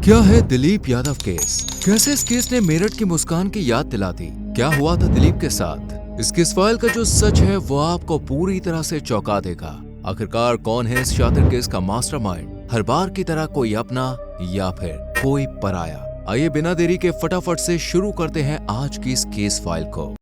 क्या है दिलीप यादव केस? कैसे इस केस ने मेरठ की मुस्कान की याद दिला दी? क्या हुआ था दिलीप के साथ? इस केस फाइल का जो सच है वो आपको पूरी तरह से चौंका देगा। आखिरकार कौन है इस शातिर केस का मास्टरमाइंड? हर बार की तरह कोई अपना या फिर कोई पराया? आइए बिना देरी के फटाफट से शुरू करते हैं आज की इस केस फाइल को।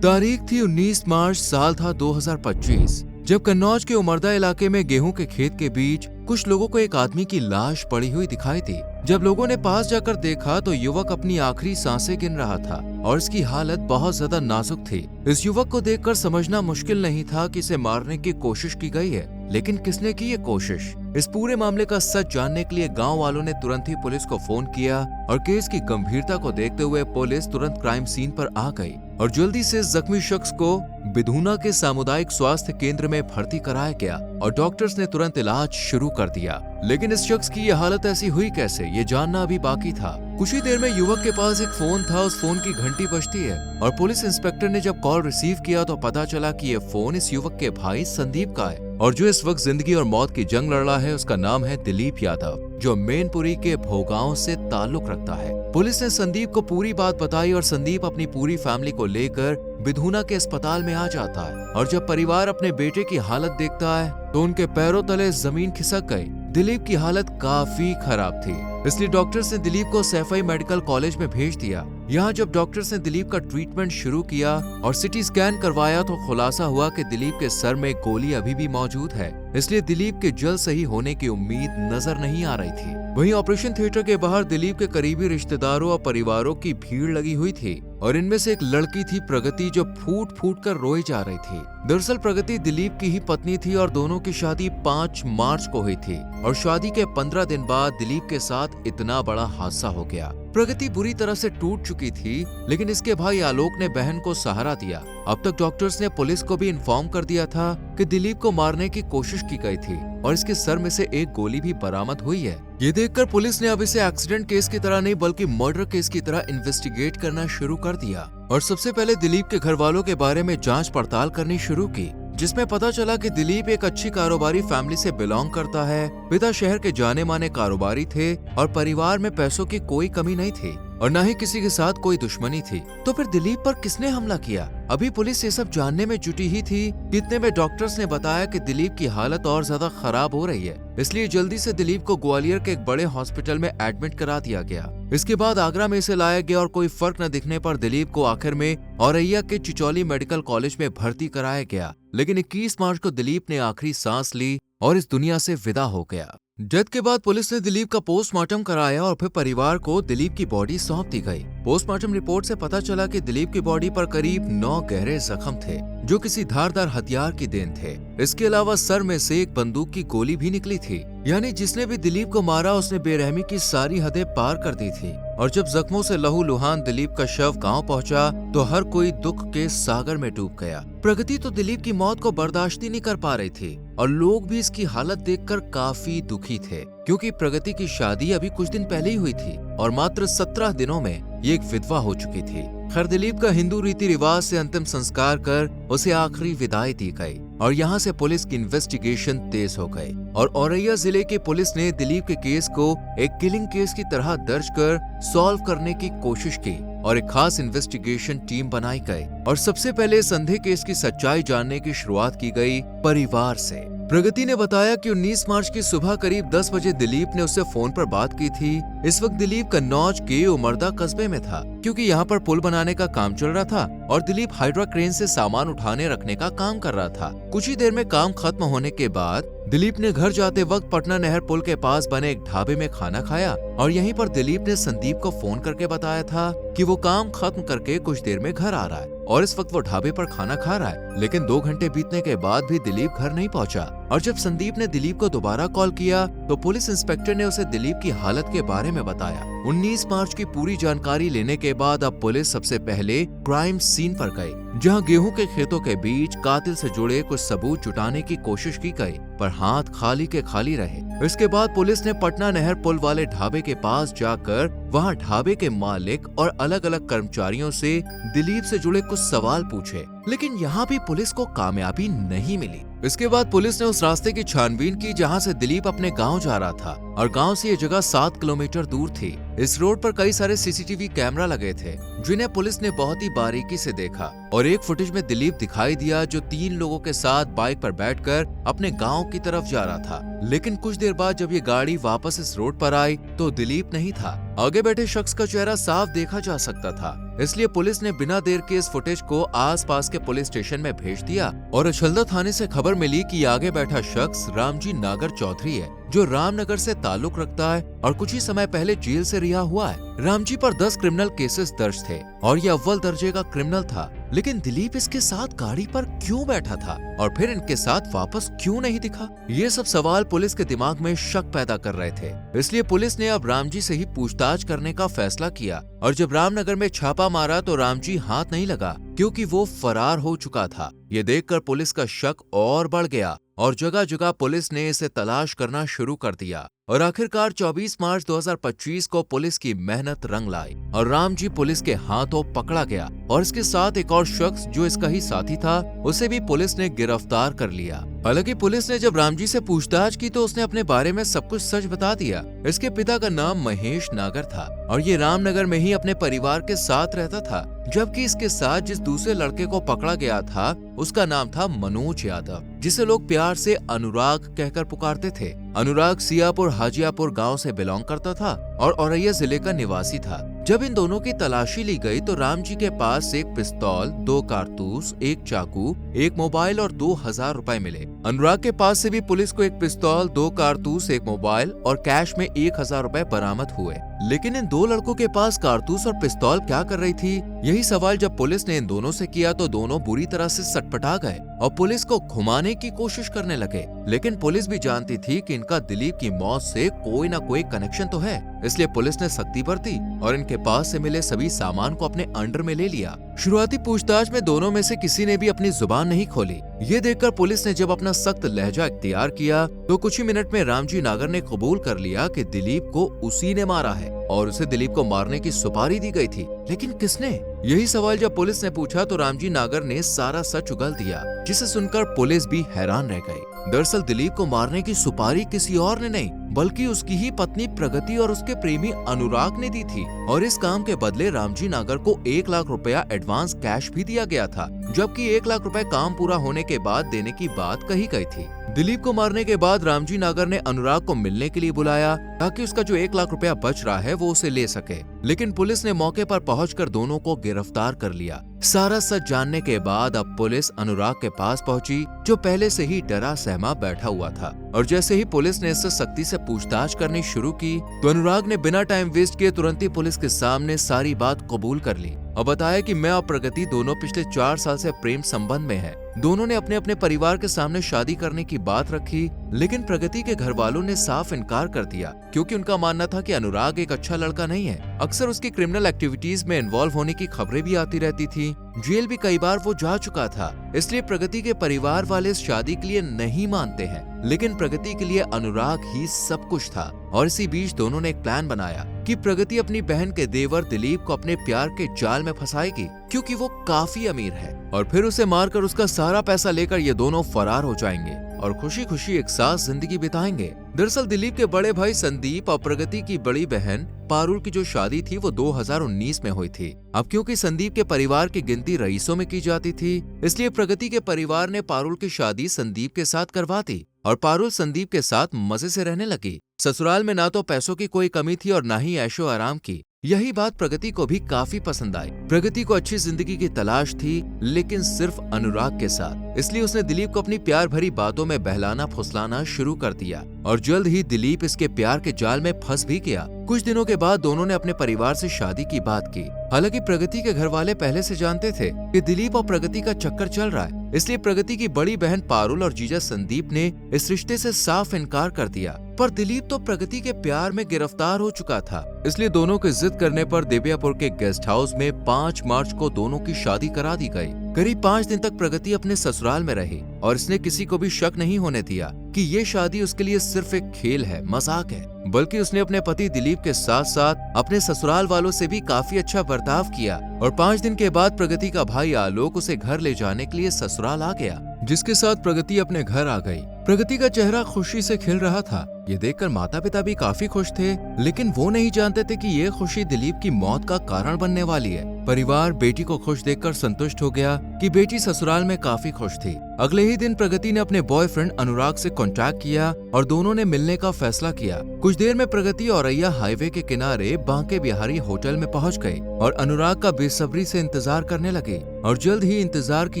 तारीख थी 19 मार्च, साल था 2025, जब कन्नौज के उमरदा इलाके में गेहूं के खेत के बीच कुछ लोगों को एक आदमी की लाश पड़ी हुई दिखाई दी। जब लोगों ने पास जाकर देखा तो युवक अपनी आखिरी सांसें गिन रहा था और इसकी हालत बहुत ज्यादा नाजुक थी। इस युवक को देखकर समझना मुश्किल नहीं था कि इसे मारने की कोशिश की गई है, लेकिन किसने की ये कोशिश? इस पूरे मामले का सच जानने के लिए गांव वालों ने तुरंत ही पुलिस को फोन किया और केस की गंभीरता को देखते हुए पुलिस तुरंत क्राइम सीन पर आ गई और जल्दी से जख्मी शख्स को बिधूना के सामुदायिक स्वास्थ्य केंद्र में भर्ती कराया गया और डॉक्टर्स ने तुरंत इलाज शुरू कर दिया। लेकिन इस शख्स की यह हालत ऐसी हुई कैसे, ये जानना अभी बाकी था। कुछ ही देर में युवक के पास एक फोन था, उस फोन की घंटी बजती है और पुलिस इंस्पेक्टर ने जब कॉल रिसीव किया तो पता चला कि ये फोन इस युवक के भाई संदीप का है और जो इस वक्त जिंदगी और मौत की जंग लड़ रहा है उसका नाम है दिलीप यादव, जो मैनपुरी के भोगांव से ताल्लुक रखता है। पुलिस ने संदीप को पूरी बात बताई और संदीप अपनी पूरी फैमिली को लेकर बिधूना के अस्पताल में आ जाता है और जब परिवार अपने बेटे की हालत देखता है तो उनके पैरों तले जमीन खिसक गई। दिलीप की हालत काफी खराब थी, इसलिए डॉक्टर्स ने दिलीप को सैफई मेडिकल कॉलेज में भेज दिया। यहाँ जब डॉक्टर्स ने दिलीप का ट्रीटमेंट शुरू किया और सिटी स्कैन करवाया तो खुलासा हुआ कि दिलीप के सर में गोली अभी भी मौजूद है, इसलिए दिलीप के जल्द सही होने की उम्मीद नजर नहीं आ रही थी। वहीं ऑपरेशन थिएटर के बाहर दिलीप के करीबी रिश्तेदारों और परिवारों की भीड़ लगी हुई थी और इनमें से एक लड़की थी प्रगति, जो फूट फूट कर रोई जा रही थी। दरअसल प्रगति दिलीप की ही पत्नी थी और दोनों की शादी 5 मार्च को हुई थी और शादी के 15 दिन बाद दिलीप के साथ इतना बड़ा हादसा हो गया। प्रगति बुरी तरह से टूट चुकी थी, लेकिन इसके भाई आलोक ने बहन को सहारा दिया। अब तक डॉक्टर्स ने पुलिस को भी इन्फॉर्म कर दिया था कि दिलीप को मारने की कोशिश की गई थी और इसके सर में से एक गोली भी बरामद हुई है। ये देखकर पुलिस ने अब इसे एक्सीडेंट केस की तरह नहीं बल्कि मर्डर केस की तरह इन्वेस्टिगेट करना शुरू कर दिया और सबसे पहले दिलीप के घर वालों के बारे में जांच पड़ताल करनी शुरू की, जिसमें पता चला कि दिलीप एक अच्छी कारोबारी फैमिली से बिलोंग करता है। पिता शहर के जाने माने कारोबारी थे और परिवार में पैसों की कोई कमी नहीं थी और न ही किसी के साथ कोई दुश्मनी थी। तो फिर दिलीप पर किसने हमला किया? अभी पुलिस ये सब जानने में जुटी ही थी कि इतने में डॉक्टर्स ने बताया कि दिलीप की हालत और ज्यादा खराब हो रही है, इसलिए जल्दी से दिलीप को ग्वालियर के एक बड़े हॉस्पिटल में एडमिट करा दिया गया। इसके बाद आगरा में इसे लाया गया और कोई फर्क न दिखने पर दिलीप को आखिर में औरैया के चिचौली मेडिकल कॉलेज में भर्ती कराया गया। लेकिन 21 मार्च को दिलीप ने आखिरी सांस ली और इस दुनिया से विदा हो गया। डेथ के बाद पुलिस ने दिलीप का पोस्टमार्टम कराया और फिर परिवार को दिलीप की बॉडी सौंप दी गई। पोस्टमार्टम रिपोर्ट से पता चला कि दिलीप की बॉडी पर करीब 9 गहरे जख्म थे, जो किसी धारदार हथियार की देन थे। इसके अलावा सर में से एक बंदूक की गोली भी निकली थी, यानी जिसने भी दिलीप को मारा उसने बेरहमी की सारी हदें पार कर दी थी। और जब जख्मों से लहूलुहान दिलीप का शव गांव पहुंचा तो हर कोई दुख के सागर में डूब गया। प्रगति तो दिलीप की मौत को बर्दाश्त ही नहीं कर पा रही थी और लोग भी इसकी हालत देखकर काफी दुखी थे, क्योंकि प्रगति की शादी अभी कुछ दिन पहले ही हुई थी और मात्र 17 दिनों में ये एक विधवा हो चुकी थी। खैर दिलीप का हिंदू रीति रिवाज से अंतिम संस्कार कर उसे आखिरी विदाई दी गई और यहाँ से पुलिस की इन्वेस्टिगेशन तेज हो गई और औरैया जिले की पुलिस ने दिलीप के केस को एक किलिंग केस की तरह दर्ज कर सॉल्व करने की कोशिश की और एक खास इन्वेस्टिगेशन टीम बनाई गई और सबसे पहले संदेह केस की सच्चाई जानने की शुरुआत की गई परिवार से। प्रगति ने बताया कि 19 मार्च की सुबह करीब 10 बजे दिलीप ने उससे फोन पर बात की थी। इस वक्त दिलीप कन्नौज के उमरदा कस्बे में था, क्योंकि यहाँ पर पुल बनाने का काम चल रहा था और दिलीप हाइड्रा क्रेन से सामान उठाने रखने का काम कर रहा था। कुछ ही देर में काम खत्म होने के बाद दिलीप ने घर जाते वक्त पटना नहर पुल के पास बने एक ढाबे में खाना खाया और यहीं पर दिलीप ने संदीप को फोन करके बताया था कि वो काम खत्म करके कुछ देर में घर आ रहा है और इस वक्त वो ढाबे पर खाना खा रहा है। लेकिन 2 घंटे बीतने के बाद भी दिलीप घर नहीं पहुंचा। और जब संदीप ने दिलीप को दोबारा कॉल किया तो पुलिस इंस्पेक्टर ने उसे दिलीप की हालत के बारे में बताया। 19 मार्च की पूरी जानकारी लेने के बाद अब पुलिस सबसे पहले क्राइम सीन पर गई, जहां गेहूं के खेतों के बीच कातिल से जुड़े कुछ सबूत जुटाने की कोशिश की गई, पर हाथ खाली के खाली रहे। इसके बाद पुलिस ने पटना नहर पुल वाले ढाबे के पास जाकर वहां ढाबे के मालिक और अलग अलग कर्मचारियों से दिलीप से जुड़े कुछ सवाल पूछे, लेकिन यहाँ भी पुलिस को कामयाबी नहीं मिली। इसके बाद पुलिस ने उस रास्ते की छानबीन की जहाँ से दिलीप अपने गांव जा रहा था, और गांव से ये जगह 7 किलोमीटर दूर थी। इस रोड पर कई सारे सीसीटीवी कैमरा लगे थे, जिन्हें पुलिस ने बहुत ही बारीकी से देखा, और एक फुटेज में दिलीप दिखाई दिया जो 3 लोगों के साथ बाइक पर बैठकर अपने गांव की तरफ जा रहा था। लेकिन कुछ देर बाद जब ये गाड़ी वापस इस रोड पर आई तो दिलीप नहीं था। आगे बैठे शख्स का चेहरा साफ देखा जा सकता था, इसलिए पुलिस ने बिना देर के इस फुटेज को आसपास के पुलिस स्टेशन में भेज दिया, और अछलदा थाने से खबर मिली कि आगे बैठा शख्स रामजी नागर चौधरी है, जो रामनगर से ताल्लुक रखता है और कुछ ही समय पहले जेल से रिहा हुआ है। रामजी पर 10 क्रिमिनल केसेस दर्ज थे और ये अव्वल दर्जे का क्रिमिनल था, लेकिन दिलीप इसके साथ गाड़ी पर क्यों बैठा था और फिर इनके साथ वापस क्यों नहीं दिखा? ये सब सवाल पुलिस के दिमाग में शक पैदा कर रहे थे, इसलिए पुलिस ने अब रामजी से ही पूछताछ करने का फैसला किया। और जब रामनगर में छापा मारा तो रामजी हाथ नहीं लगा, क्योंकि वो फरार हो चुका था। ये देखकर पुलिस का शक और बढ़ गया और जगह जगह पुलिस ने इसे तलाश करना शुरू कर दिया, और आखिरकार 24 मार्च 2025 को पुलिस की मेहनत रंग लाई और रामजी पुलिस के हाथों पकड़ा गया, और इसके साथ एक और शख्स जो इसका ही साथी था उसे भी पुलिस ने गिरफ्तार कर लिया। हालांकि पुलिस ने जब रामजी से पूछताछ की तो उसने अपने बारे में सब कुछ सच बता दिया। इसके पिता का नाम महेश नागर था और ये रामनगर में ही अपने परिवार के साथ रहता था, जबकि इसके साथ जिस दूसरे लड़के को पकड़ा गया था उसका नाम था मनोज यादव, जिसे लोग प्यार से अनुराग कहकर पुकारते थे। अनुराग सियापुर हाजियापुर गांव से बिलोंग करता था और औरैया जिले का निवासी था। जब इन दोनों की तलाशी ली गई तो रामजी के पास एक पिस्तौल, 2 कारतूस, एक चाकू, एक मोबाइल और 2000 रुपए मिले। अनुराग के पास से भी पुलिस को एक पिस्तौल, 2 कारतूस, एक मोबाइल और कैश में 1000 रुपए बरामद हुए। लेकिन इन 2 लड़कों के पास कारतूस और पिस्तौल क्या कर रही थी, यही सवाल जब पुलिस ने इन दोनों से किया तो दोनों बुरी तरह से सटपटा गए और पुलिस को घुमाने की कोशिश करने लगे। लेकिन पुलिस भी जानती थी कि इनका दिलीप की मौत से कोई ना कोई कनेक्शन तो है, इसलिए पुलिस ने सख्ती बरती और इनके पास से मिले सभी सामान को अपने अंडर में ले लिया। शुरुआती पूछताछ में दोनों में से किसी ने भी अपनी जुबान नहीं खोली। ये देखकर पुलिस ने जब अपना सख्त लहजा इख्तियार किया तो कुछ ही मिनट में रामजी नागर ने कबूल कर लिया कि दिलीप को उसी ने मारा है और उसे दिलीप को मारने की सुपारी दी गई थी। लेकिन किसने? यही सवाल जब पुलिस ने पूछा तो रामजी नागर ने सारा सच उगल दिया, जिसे सुनकर पुलिस भी हैरान रह गई। दरअसल दिलीप को मारने की सुपारी किसी और ने नहीं बल्कि उसकी ही पत्नी प्रगति और उसके प्रेमी अनुराग ने दी थी, और इस काम के बदले रामजी नागर को 1 लाख रुपया एडवांस कैश भी दिया गया था, जबकि 1 लाख रुपए काम पूरा होने के बाद देने की बात कही गई थी। दिलीप को मारने के बाद रामजी नागर ने अनुराग को मिलने के लिए बुलाया ताकि उसका जो 1 लाख रुपया बच रहा है वो उसे ले सके, लेकिन पुलिस ने मौके पर पहुंचकर दोनों को गिरफ्तार कर लिया। सारा सच जानने के बाद अब पुलिस अनुराग के पास पहुंची, जो पहले से ही डरा सहमा बैठा हुआ था, और जैसे ही पुलिस ने इससे सख्ती से पूछताछ करनी शुरू की तो अनुराग ने बिना टाइम वेस्ट किए तुरंत ही पुलिस के सामने सारी बात कबूल कर ली और बताया कि मैं और प्रगति दोनों पिछले 4 साल से प्रेम संबंध में हैं। दोनों ने अपने अपने परिवार के सामने शादी करने की बात रखी, लेकिन प्रगति के घर वालों ने साफ इनकार कर दिया, क्योंकि उनका मानना था कि अनुराग एक अच्छा लड़का नहीं है। अक्सर उसकी क्रिमिनल एक्टिविटीज में इन्वॉल्व होने की खबरें भी आती रहती थी, जेल भी कई बार वो जा चुका था, इसलिए प्रगति के परिवार वाले इस शादी के लिए नहीं मानते हैं। लेकिन प्रगति के लिए अनुराग ही सब कुछ था, और इसी बीच दोनों ने एक प्लान बनाया कि प्रगति अपनी बहन के देवर दिलीप को अपने प्यार के जाल में फंसाएगी, क्योंकि वो काफी अमीर है, और फिर उसे मारकर उसका सारा पैसा लेकर ये दोनों फरार हो जाएंगे और खुशी खुशी एक साथ जिंदगी बिताएंगे। दरअसल दिलीप के बड़े भाई संदीप और प्रगति की बड़ी बहन पारुल की जो शादी थी वो 2019 में हुई थी। अब क्योंकि संदीप के परिवार की गिनती रईसों में की जाती थी, इसलिए प्रगति के परिवार ने पारुल की शादी संदीप के साथ करवा दी और पारुल संदीप के साथ मजे से रहने लगी। ससुराल में ना तो पैसों की कोई कमी थी और ना ही ऐशो आराम की। यही बात प्रगति को भी काफी पसंद आई। प्रगति को अच्छी जिंदगी की तलाश थी, लेकिन सिर्फ अनुराग के साथ, इसलिए उसने दिलीप को अपनी प्यार भरी बातों में बहलाना फुसलाना शुरू कर दिया और जल्द ही दिलीप इसके प्यार के जाल में फंस भी गया। कुछ दिनों के बाद दोनों ने अपने परिवार से शादी की बात की। हालांकि प्रगति के घर वाले पहले से जानते थे कि दिलीप और प्रगति का चक्कर चल रहा है, इसलिए प्रगति की बड़ी बहन पारुल और जीजा संदीप ने इस रिश्ते से साफ इनकार कर दिया। पर दिलीप तो प्रगति के प्यार में गिरफ्तार हो चुका था, इसलिए दोनों के जिद करने पर दिव्यापुर के गेस्ट हाउस में 5 मार्च को दोनों की शादी करा दी गई। करीब 5 दिन तक प्रगति अपने ससुराल में रही और इसने किसी को भी शक नहीं होने दिया कि ये शादी उसके लिए सिर्फ एक खेल है, मजाक है। बल्कि उसने अपने पति दिलीप के साथ साथ अपने ससुराल वालों से भी काफी अच्छा बर्ताव किया और 5 दिन के बाद प्रगति का भाई आलोक उसे घर ले जाने के लिए ससुराल आ गया, जिसके साथ प्रगति अपने घर आ गई। प्रगति का चेहरा खुशी से खिल रहा था। ये देखकर माता पिता भी काफी खुश थे, लेकिन वो नहीं जानते थे कि ये खुशी दिलीप की मौत का कारण बनने वाली है। परिवार बेटी को खुश देखकर संतुष्ट हो गया कि बेटी ससुराल में काफी खुश थी। अगले ही दिन प्रगति ने अपने बॉयफ्रेंड अनुराग से कांटेक्ट किया और दोनों ने मिलने का फैसला किया। कुछ देर में प्रगति औरैया हाईवे के किनारे बांके बिहारी होटल में पहुंच गई और अनुराग का बेसब्री से इंतजार करने लगी। और जल्द ही इंतजार की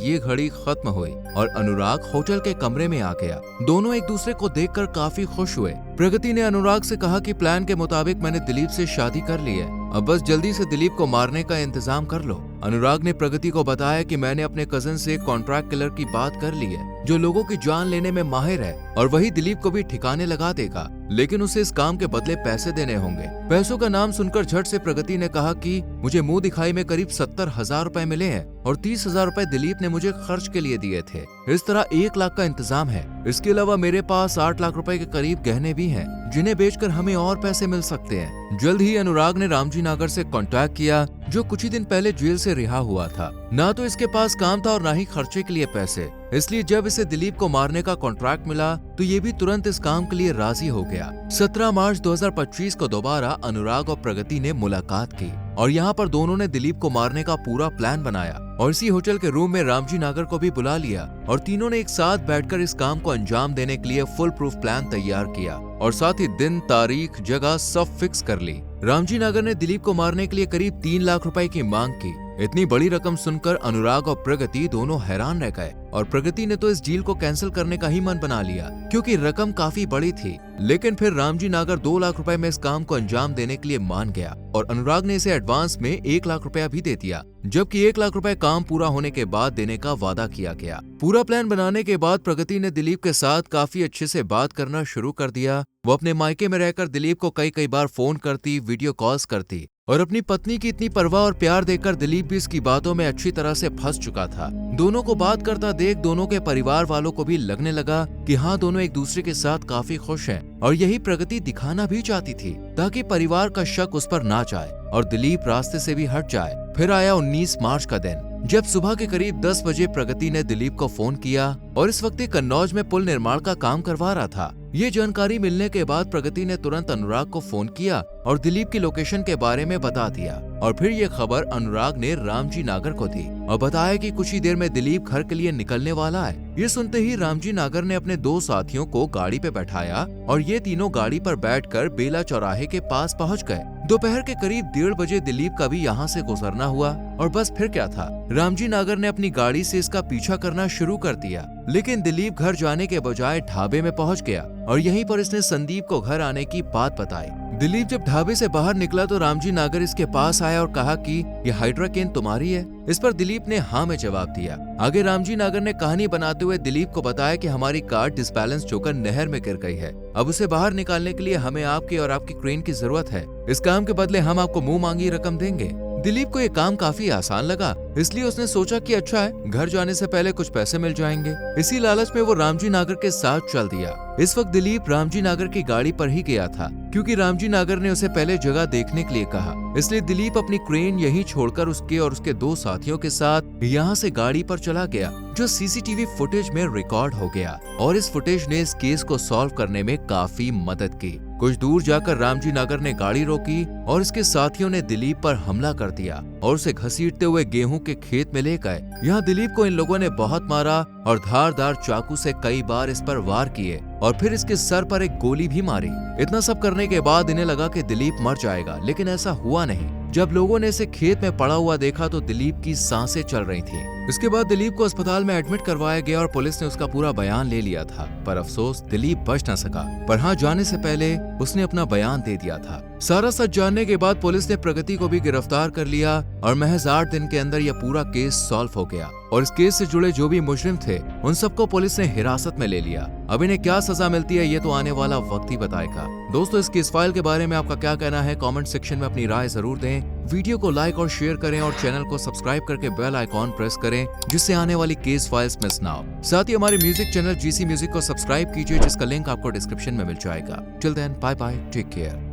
ये घड़ी खत्म हुई और अनुराग होटल के कमरे में आ गया। दोनों एक दूसरे को देखकर काफी खुश हुए। प्रगति ने अनुराग से कहा कि प्लान के मुताबिक मैंने दिलीप से शादी कर ली है, अब बस जल्दी से दिलीप को मारने का इंतजाम कर लो। अनुराग ने प्रगति को बताया कि मैंने अपने कजन से कॉन्ट्रैक्ट किलर की बात कर ली है, जो लोगों की जान लेने में माहिर है और वही दिलीप को भी ठिकाने लगा देगा, लेकिन उसे इस काम के बदले पैसे देने होंगे। पैसों का नाम सुनकर झट से प्रगति ने कहा कि मुझे मुंह दिखाई में करीब 70,000 रुपए मिले हैं और 30,000 रुपए दिलीप ने मुझे खर्च के लिए दिए थे। इस तरह 1 लाख का इंतजाम है। इसके अलावा मेरे पास 8 लाख रुपए के करीब गहने भी हैं, जिन्हें बेचकर हमें और पैसे मिल सकते हैं। जल्द ही अनुराग ने रामजी नागर से कांटेक्ट किया, जो कुछ ही दिन पहले जेल से रिहा हुआ था। ना तो इसके पास काम था और ना ही खर्चे के लिए पैसे, इसलिए जब इसे दिलीप को मारने का कॉन्ट्रैक्ट मिला तो ये भी तुरंत इस काम के लिए राजी हो गया। 17 मार्च 2025 को दोबारा अनुराग और प्रगति ने मुलाकात की और यहाँ पर दोनों ने दिलीप को मारने का पूरा प्लान बनाया और इसी होटल के रूम में रामजी नागर को भी बुला लिया और तीनों ने एक साथ बैठकर इस काम को अंजाम देने के लिए फुल प्रूफ प्लान तैयार किया और साथ ही दिन, तारीख, जगह सब फिक्स कर ली। रामजी नागर ने दिलीप को मारने के लिए करीब 3 लाख रुपए की मांग की। इतनी बड़ी रकम सुनकर अनुराग और प्रगति दोनों हैरान रह गए और प्रगति ने तो इस डील को कैंसिल करने का ही मन बना लिया, क्योंकि रकम काफी बड़ी थी। लेकिन फिर रामजी नागर 2 लाख रुपए में इस काम को अंजाम देने के लिए मान गया और अनुराग ने इसे एडवांस में 1 लाख रुपया भी दे दिया, जबकि 1 लाख रुपए काम पूरा होने के बाद देने का वादा किया गया। पूरा प्लान बनाने के बाद प्रगति ने दिलीप के साथ काफी अच्छे से बात करना शुरू कर दिया। वो अपने मायके में रहकर दिलीप को कई बार फोन करती, वीडियो कॉल्स करती और अपनी पत्नी की इतनी परवाह और प्यार देखकर दिलीप भी इसकी बातों में अच्छी तरह से फंस चुका था। दोनों को बात करता देख दोनों के परिवार वालों को भी लगने लगा कि हाँ, दोनों एक दूसरे के साथ काफी खुश हैं और यही प्रगति दिखाना भी चाहती थी, ताकि परिवार का शक उस पर ना जाए और दिलीप रास्ते से भी हट जाए। फिर आया 19 मार्च का दिन, जब सुबह के करीब 10 बजे प्रगति ने दिलीप को फोन किया और इस वक्त कन्नौज में पुल निर्माण का काम करवा रहा था। ये जानकारी मिलने के बाद प्रगति ने तुरंत अनुराग को फोन किया और दिलीप की लोकेशन के बारे में बता दिया और फिर ये खबर अनुराग ने रामजी नागर को दी और बताया कि कुछ ही देर में दिलीप घर के लिए निकलने वाला है। ये सुनते ही रामजी नागर ने अपने 2 साथियों को गाड़ी पे बैठाया और ये तीनों गाड़ी पर बैठकर बेला चौराहे के पास पहुंच गए। दोपहर के करीब 1:30 बजे दिलीप का भी यहाँ से गुजरना हुआ और बस फिर क्या था, रामजी नागर ने अपनी गाड़ी से इसका पीछा करना शुरू कर दिया। लेकिन दिलीप घर जाने के बजाय ढाबे में पहुंच गया और यहीं पर इसने संदीप को घर आने की बात बताई। दिलीप जब ढाबे से बाहर निकला तो रामजी नागर इसके पास आया और कहा कि ये हाइड्राकेन तुम्हारी है। इस पर दिलीप ने हाँ में जवाब दिया। आगे रामजी नागर ने कहानी बनाते हुए दिलीप को बताया कि हमारी कार डिसबैलेंस होकर नहर में गिर गई है। अब उसे बाहर निकालने के लिए हमें आपकी और आपकी क्रेन की जरूरत है। इस काम के बदले हम आपको मुंह मांगी रकम देंगे। दिलीप को ये काम काफी आसान लगा, इसलिए उसने सोचा कि अच्छा है, घर जाने से पहले कुछ पैसे मिल जाएंगे। इसी लालच में वो रामजी नागर के साथ चल दिया। इस वक्त दिलीप रामजी नागर की गाड़ी पर ही गया था, क्योंकि रामजी नागर ने उसे पहले जगह देखने के लिए कहा। इसलिए दिलीप अपनी क्रेन यहीं छोड़कर उसके और उसके 2 साथियों के साथ यहाँ से गाड़ी पर चला गया, जो सीसीटीवी फुटेज में रिकॉर्ड हो गया और इस फुटेज ने इस केस को सॉल्व करने में काफी मदद की। कुछ दूर जाकर रामजी नागर ने गाड़ी रोकी और इसके साथियों ने दिलीप पर हमला कर दिया और उसे घसीटते हुए गेहूं के खेत में ले गए। यहाँ दिलीप को इन लोगों ने बहुत मारा और धारदार चाकू से कई बार इस पर वार किए और फिर इसके सर पर एक गोली भी मारी। इतना सब करने के बाद इन्हें लगा कि दिलीप मर जाएगा, लेकिन ऐसा हुआ नहीं। जब लोगों ने इसे खेत में पड़ा हुआ देखा तो दिलीप की सांसें चल रही थी। इसके बाद दिलीप को अस्पताल में एडमिट करवाया गया और पुलिस ने उसका पूरा बयान ले लिया था, पर अफसोस दिलीप बच न सका। पर हाँ, जाने से पहले उसने अपना बयान दे दिया था। सारा सच जानने के बाद पुलिस ने प्रगति को भी गिरफ्तार कर लिया और महज 8 दिन के अंदर यह पूरा केस सॉल्व हो गया और इस केस से जुड़े जो भी मुजरिम थे उन सबको पुलिस ने हिरासत में ले लिया। अब इन्हें क्या सजा मिलती है ये तो आने वाला वक्त ही बताएगा। दोस्तों, इस केस फाइल के बारे में आपका क्या कहना है? कमेंट सेक्शन में अपनी राय जरूर दें। वीडियो को लाइक और शेयर करें और चैनल को सब्सक्राइब करके बेल आइकॉन प्रेस करें जिससे आने वाली केस फाइल्स मिस ना हो। साथ ही हमारे म्यूजिक चैनल जीसी म्यूजिक को सब्सक्राइब कीजिए जिसका लिंक आपको डिस्क्रिप्शन में मिल जाएगा। Till then, bye bye, take care.